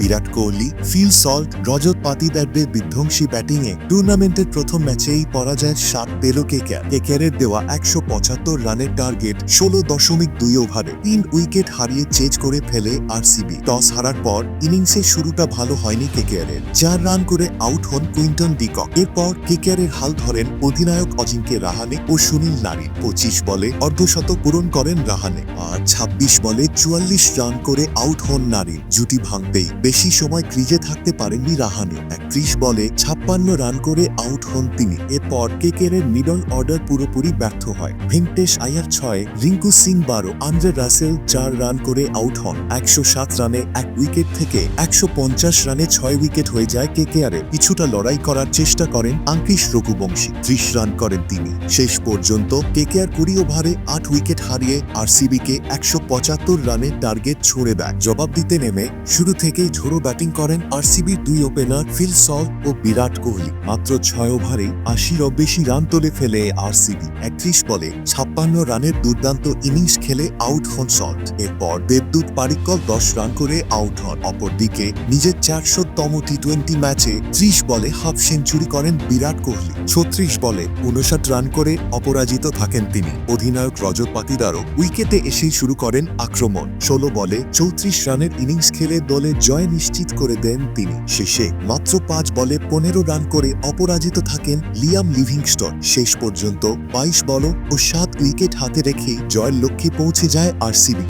Virat Kohli, Phil Salt, রজত পাতিদারদের বিধ্বংসী ব্যাটিংয়ে টুর্নামেন্টের প্রথম ম্যাচেই পরাজয়ের স্বাদ পেল কেকেআর। কেকেআরের দেওয়া ১৭৫ রানের টার্গেট ১৬.২ ওভারে ৩ উইকেট হারিয়ে চেজ করে ফেলে আরসিবি। টস হারার পর ইনিংসের শুরুটা ভালো হয়নি কেকেআরের। ৪ রান করে আউট হন কুইন্টন ডিকক। এরপর কেকেআরের হাল ধরেন অধিনায়ক অজিঙ্ক্য রাহানে ও সুনীল নারিন। ২৫ বলে অর্ধশতক পূরণ করেন রাহানে, আর ২৬ বলে ৪৪ রান করে আউট হন নারিন। জুটি ভাঙতেই বেশি সময় ক্রিজে থাকতে পারেননি রাহানে। ৩১ বলে ৫৬ রান করে আউট হন তিনি। এরপর কেকেআরের মিডল অর্ডার পুরোপুরি ব্যর্থ হয়। ভেঙ্কটেশ আয়ার ৬, রিঙ্কু সিং ১২, আন্দ্রে রাসেল ৪ রান করে আউট হন। ১০৭ রানে ১ উইকেট থেকে ১৫০ রানে ৬ উইকেট হয়ে যায় কেকেআরের। কিছুটা লড়াই করার চেষ্টা করেন আঙ্কিশ রঘুবংশী, ৩০ রান করেন তিনি। শেষ পর্যন্ত কেকেআর ২০ ওভারে ৮ উইকেট হারিয়ে আরসিবিকে ১৭৫ রানের টার্গেট ছুঁড়ে দেয়। জবাব দিতে নেমে শুরু থেকেই ঝোড়ো ব্যাটিং করেন আরসিবির দুই ওপেনার ফিল সল্ট ও বিরাট কোহলি। মাত্র ৬ ওভারে ৮০-এরও বেশি রান তুলে ফেলে আরসিবি। ৩১ বলে ৫৬ রানের দুর্দান্ত ইনিংস খেলে আউট হন সল্ট। এরপর দেবদূত পাডিক্কল ১০ রান করে আউট হন। অপরদিকে নিজের ৪০০তম টি-২০ ম্যাচে ৩০ বলে হাফ সেঞ্চুরি করেন বিরাট কোহলি। ৩৬ বলে ৫৯ রান করে অপরাজিত থাকেন তিনি। অধিনায়ক রজত পাতিদারও উইকেটে এসেই শুরু করেন আক্রমণ। ১৬ বলে ৩৪ রানের ইনিংস খেলে দলের জয় নিশ্চিত করে দেন তিনি। শেষে মাত্র ৫ বলে ১৫ রান করে অপরাজিত থাকেন লিয়াম লিভিংস্টন। শেষ পর্যন্ত ২২ বল ও ৭ উইকেট হাতে রেখেই জয়ের লক্ষ্যে পৌঁছে যায় আরসিবি।